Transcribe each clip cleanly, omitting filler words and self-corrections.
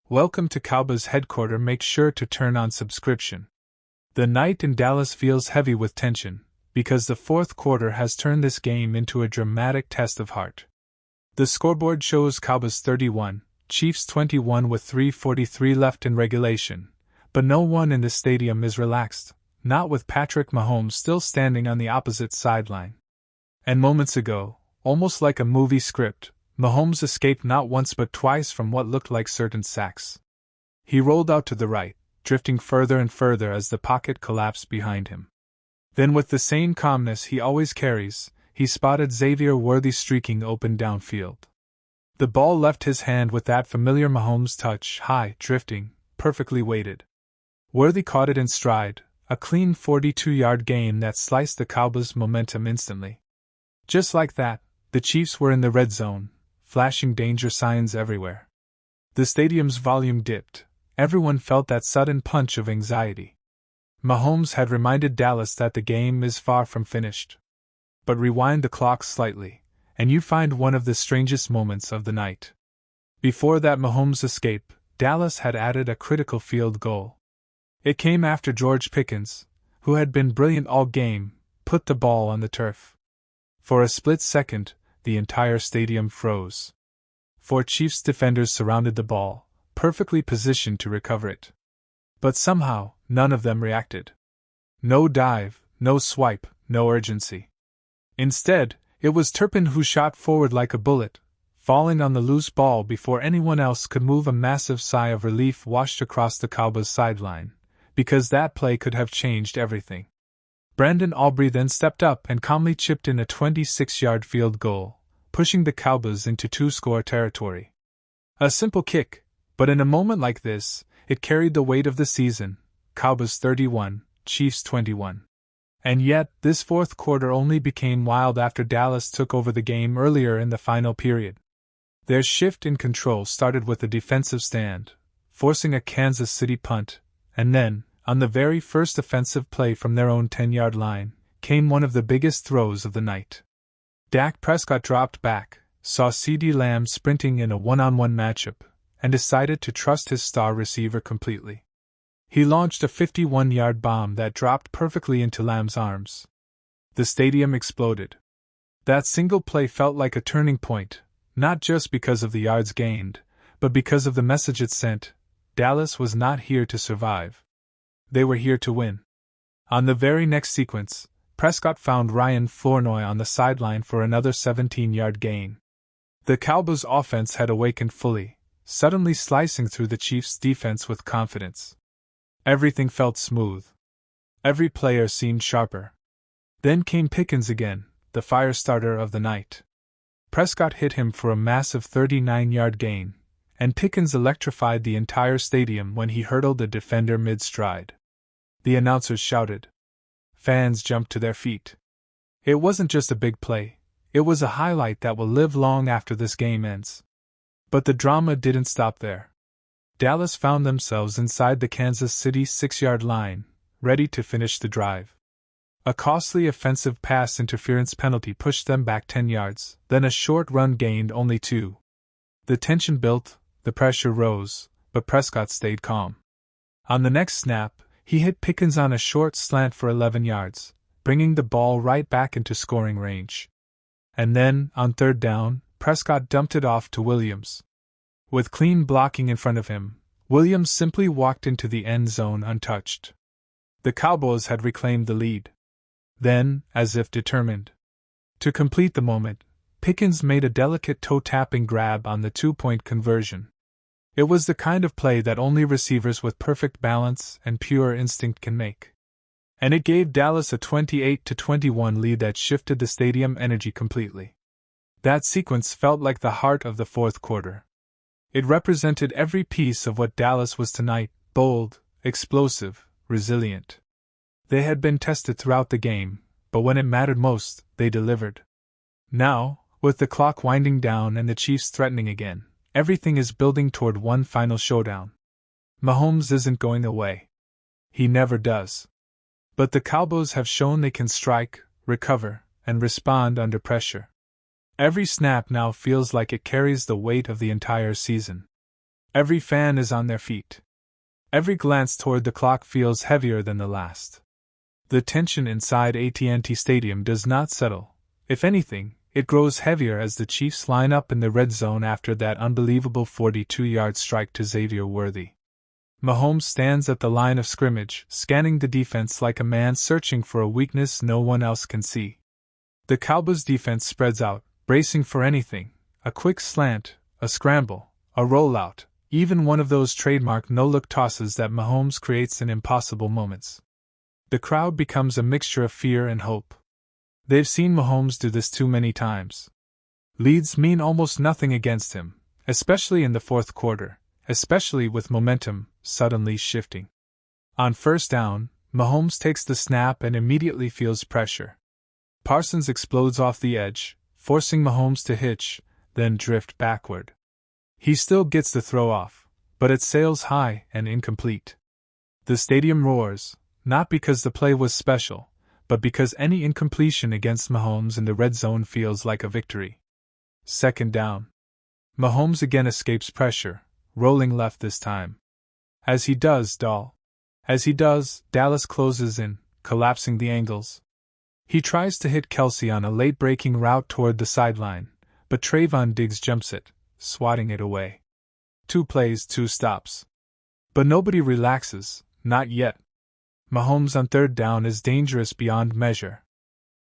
Welcome to Cowboys headquarters. Make sure to turn on subscription. The night in Dallas feels heavy with tension, because the fourth quarter has turned this game into a dramatic test of heart. The scoreboard shows Cowboys 31, Chiefs 21 with 3:43 left in regulation, but no one in the stadium is relaxed, not with Patrick Mahomes still standing on the opposite sideline. And moments ago, almost like a movie script, Mahomes escaped not once but twice from what looked like certain sacks. He rolled out to the right, drifting further and further as the pocket collapsed behind him. Then, with the same calmness he always carries, he spotted Xavier Worthy streaking open downfield. The ball left his hand with that familiar Mahomes touch, high, drifting, perfectly weighted. Worthy caught it in stride, a clean 42-yard gain that sliced the Cowboys' momentum instantly. Just like that, the Chiefs were in the red zone, flashing danger signs everywhere. The stadium's volume dipped. Everyone felt that sudden punch of anxiety. Mahomes had reminded Dallas that the game is far from finished. But rewind the clock slightly, and you find one of the strangest moments of the night. Before that Mahomes escape, Dallas had added a critical field goal. It came after George Pickens, who had been brilliant all game, put the ball on the turf. For a split second, the entire stadium froze. Four Chiefs defenders surrounded the ball, perfectly positioned to recover it. But somehow, none of them reacted. No dive, no swipe, no urgency. Instead, it was Turpin who shot forward like a bullet, falling on the loose ball before anyone else could move. A massive sigh of relief washed across the Cowboys sideline, because that play could have changed everything. Brandon Aubrey then stepped up and calmly chipped in a 26-yard field goal, pushing the Cowboys into two-score territory. A simple kick, but in a moment like this, it carried the weight of the season. Cowboys 31, Chiefs 21. And yet, this fourth quarter only became wild after Dallas took over the game earlier in the final period. Their shift in control started with a defensive stand, forcing a Kansas City punt, and then, on the very first offensive play from their own 10-yard line, came one of the biggest throws of the night. Dak Prescott dropped back, saw CeeDee Lamb sprinting in a one-on-one matchup, and decided to trust his star receiver completely. He launched a 51-yard bomb that dropped perfectly into Lamb's arms. The stadium exploded. That single play felt like a turning point, not just because of the yards gained, but because of the message it sent. Dallas was not here to survive. They were here to win. On the very next sequence, Prescott found Ryan Flournoy on the sideline for another 17-yard gain. The Cowboys' offense had awakened fully, suddenly slicing through the Chiefs' defense with confidence. Everything felt smooth. Every player seemed sharper. Then came Pickens again, the fire starter of the night. Prescott hit him for a massive 39-yard gain, and Pickens electrified the entire stadium when he hurdled a defender mid-stride. The announcers shouted. Fans jumped to their feet. It wasn't just a big play, it was a highlight that will live long after this game ends. But the drama didn't stop there. Dallas found themselves inside the Kansas City 6-yard line, ready to finish the drive. A costly offensive pass interference penalty pushed them back 10 yards, then a short run gained only 2. The tension built, the pressure rose, but Prescott stayed calm. On the next snap, he hit Pickens on a short slant for 11 yards, bringing the ball right back into scoring range. And then, on third down, Prescott dumped it off to Williams. With clean blocking in front of him, Williams simply walked into the end zone untouched. The Cowboys had reclaimed the lead. Then, as if determined to complete the moment, Pickens made a delicate toe-tapping grab on the two-point conversion. It was the kind of play that only receivers with perfect balance and pure instinct can make. And it gave Dallas a 28-21 lead that shifted the stadium energy completely. That sequence felt like the heart of the fourth quarter. It represented every piece of what Dallas was tonight: bold, explosive, resilient. They had been tested throughout the game, but when it mattered most, they delivered. Now, with the clock winding down and the Chiefs threatening again, everything is building toward one final showdown. Mahomes isn't going away. He never does. But the Cowboys have shown they can strike, recover, and respond under pressure. Every snap now feels like it carries the weight of the entire season. Every fan is on their feet. Every glance toward the clock feels heavier than the last. The tension inside AT&T Stadium does not settle. If anything, it grows heavier as the Chiefs line up in the red zone after that unbelievable 42-yard strike to Xavier Worthy. Mahomes stands at the line of scrimmage, scanning the defense like a man searching for a weakness no one else can see. The Cowboys defense spreads out, bracing for anything: a quick slant, a scramble, a rollout, even one of those trademark no-look tosses that Mahomes creates in impossible moments. The crowd becomes a mixture of fear and hope. They've seen Mahomes do this too many times. Leads mean almost nothing against him, especially in the fourth quarter, especially with momentum suddenly shifting. On first down, Mahomes takes the snap and immediately feels pressure. Parsons explodes off the edge, forcing Mahomes to hitch, then drift backward. He still gets the throw off, but it sails high and incomplete. The stadium roars, not because the play was special, but because any incompletion against Mahomes in the red zone feels like a victory. Second down. Mahomes again escapes pressure, rolling left this time. As he does, Dallas closes in, collapsing the angles. He tries to hit Kelsey on a late-breaking route toward the sideline, but Trayvon Diggs jumps it, swatting it away. 2 plays, 2 stops. But nobody relaxes, not yet. Mahomes on third down is dangerous beyond measure.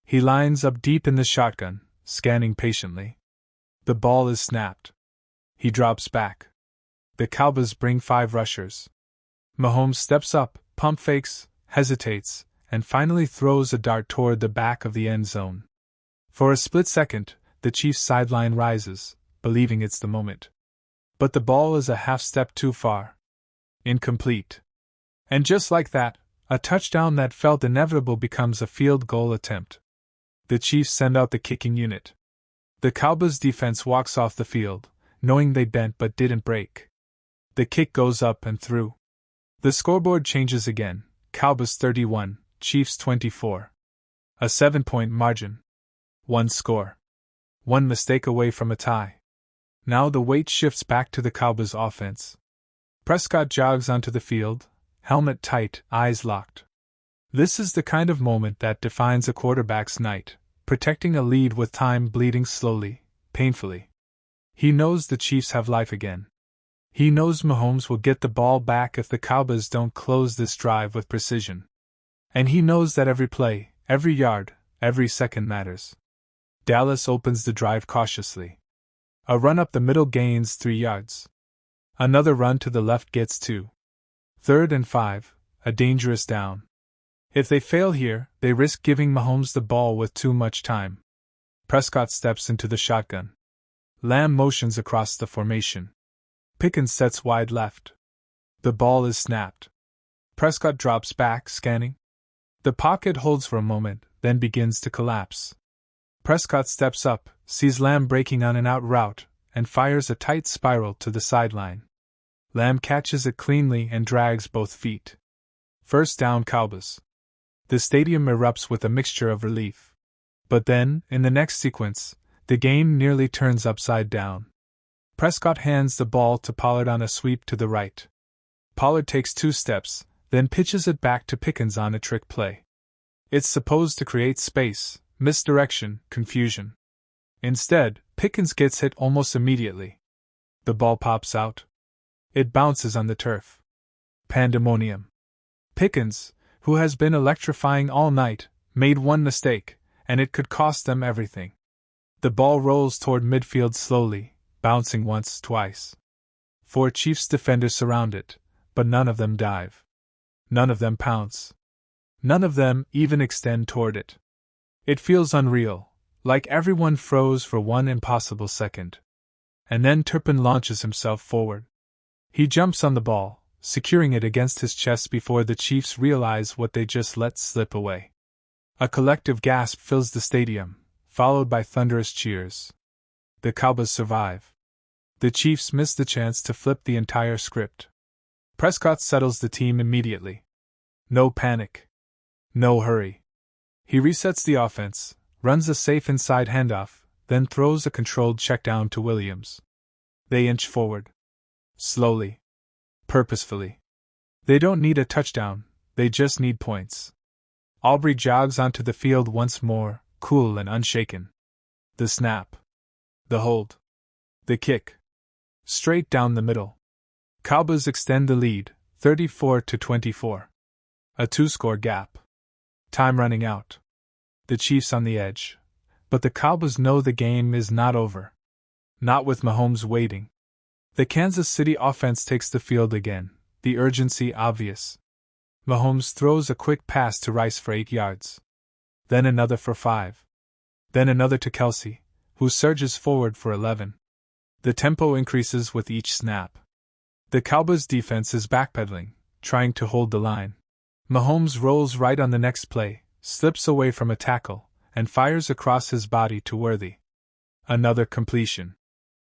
He lines up deep in the shotgun, scanning patiently. The ball is snapped. He drops back. The Cowboys bring 5 rushers. Mahomes steps up, pump fakes, hesitates, and finally throws a dart toward the back of the end zone. For a split second, the Chiefs' sideline rises, believing it's the moment. But the ball is a half step too far. Incomplete. And just like that, a touchdown that felt inevitable becomes a field goal attempt. The Chiefs send out the kicking unit. The Cowboys defense walks off the field, knowing they bent but didn't break. The kick goes up and through. The scoreboard changes again: Cowboys 31, Chiefs 24. A 7-point margin. 1 score. 1 mistake away from a tie. Now the weight shifts back to the Cowboys offense. Prescott jogs onto the field, helmet tight, eyes locked. This is the kind of moment that defines a quarterback's night, protecting a lead with time bleeding slowly, painfully. He knows the Chiefs have life again. He knows Mahomes will get the ball back if the Cowboys don't close this drive with precision. And he knows that every play, every yard, every second matters. Dallas opens the drive cautiously. A run up the middle gains 3 yards. Another run to the left gets 2. 3rd and 5, a dangerous down. If they fail here, they risk giving Mahomes the ball with too much time. Prescott steps into the shotgun. Lamb motions across the formation. Pickens sets wide left. The ball is snapped. Prescott drops back, scanning. The pocket holds for a moment, then begins to collapse. Prescott steps up, sees Lamb breaking on an out route, and fires a tight spiral to the sideline. Lamb catches it cleanly and drags both feet. First down, Cowboys. The stadium erupts with a mixture of relief. But then, in the next sequence, the game nearly turns upside down. Prescott hands the ball to Pollard on a sweep to the right. Pollard takes 2 steps, then pitches it back to Pickens on a trick play. It's supposed to create space, misdirection, confusion. Instead, Pickens gets hit almost immediately. The ball pops out. It bounces on the turf. Pandemonium. Pickens, who has been electrifying all night, made one mistake, and it could cost them everything. The ball rolls toward midfield slowly, bouncing once, twice. 4 Chiefs defenders surround it, but none of them dive. None of them pounce. None of them even extend toward it. It feels unreal, like everyone froze for one impossible second. And then Turpin launches himself forward. He jumps on the ball, securing it against his chest before the Chiefs realize what they just let slip away. A collective gasp fills the stadium, followed by thunderous cheers. The Cowboys survive. The Chiefs miss the chance to flip the entire script. Prescott settles the team immediately. No panic. No hurry. He resets the offense, runs a safe inside handoff, then throws a controlled checkdown to Williams. They inch forward. Slowly. Purposefully. They don't need a touchdown, they just need points. Aubrey jogs onto the field once more, cool and unshaken. The snap. The hold. The kick. Straight down the middle. Cowboys extend the lead, 34-24. A two-score gap. Time running out. The Chiefs on the edge. But the Cowboys know the game is not over. Not with Mahomes waiting. The Kansas City offense takes the field again, the urgency obvious. Mahomes throws a quick pass to Rice for 8 yards. Then another for 5. Then another to Kelsey, who surges forward for 11. The tempo increases with each snap. The Cowboys' defense is backpedaling, trying to hold the line. Mahomes rolls right on the next play, slips away from a tackle, and fires across his body to Worthy. Another completion.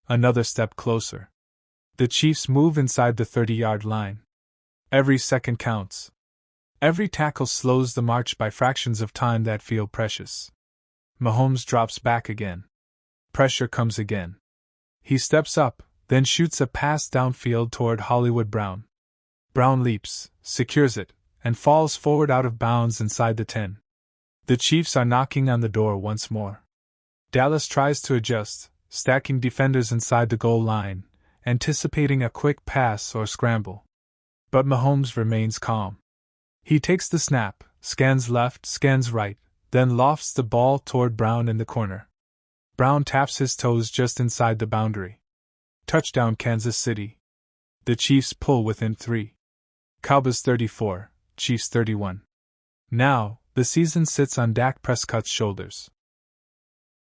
Another step closer. The Chiefs move inside the 30-yard line. Every second counts. Every tackle slows the march by fractions of time that feel precious. Mahomes drops back again. Pressure comes again. He steps up, then shoots a pass downfield toward Hollywood Brown. Brown leaps, secures it, and falls forward out of bounds inside the 10. The Chiefs are knocking on the door once more. Dallas tries to adjust, stacking defenders inside the goal line, anticipating a quick pass or scramble. But Mahomes remains calm. He takes the snap, scans left, scans right, then lofts the ball toward Brown in the corner. Brown taps his toes just inside the boundary. Touchdown Kansas City. The Chiefs pull within 3. Cowboys 34, Chiefs 31. Now, the season sits on Dak Prescott's shoulders.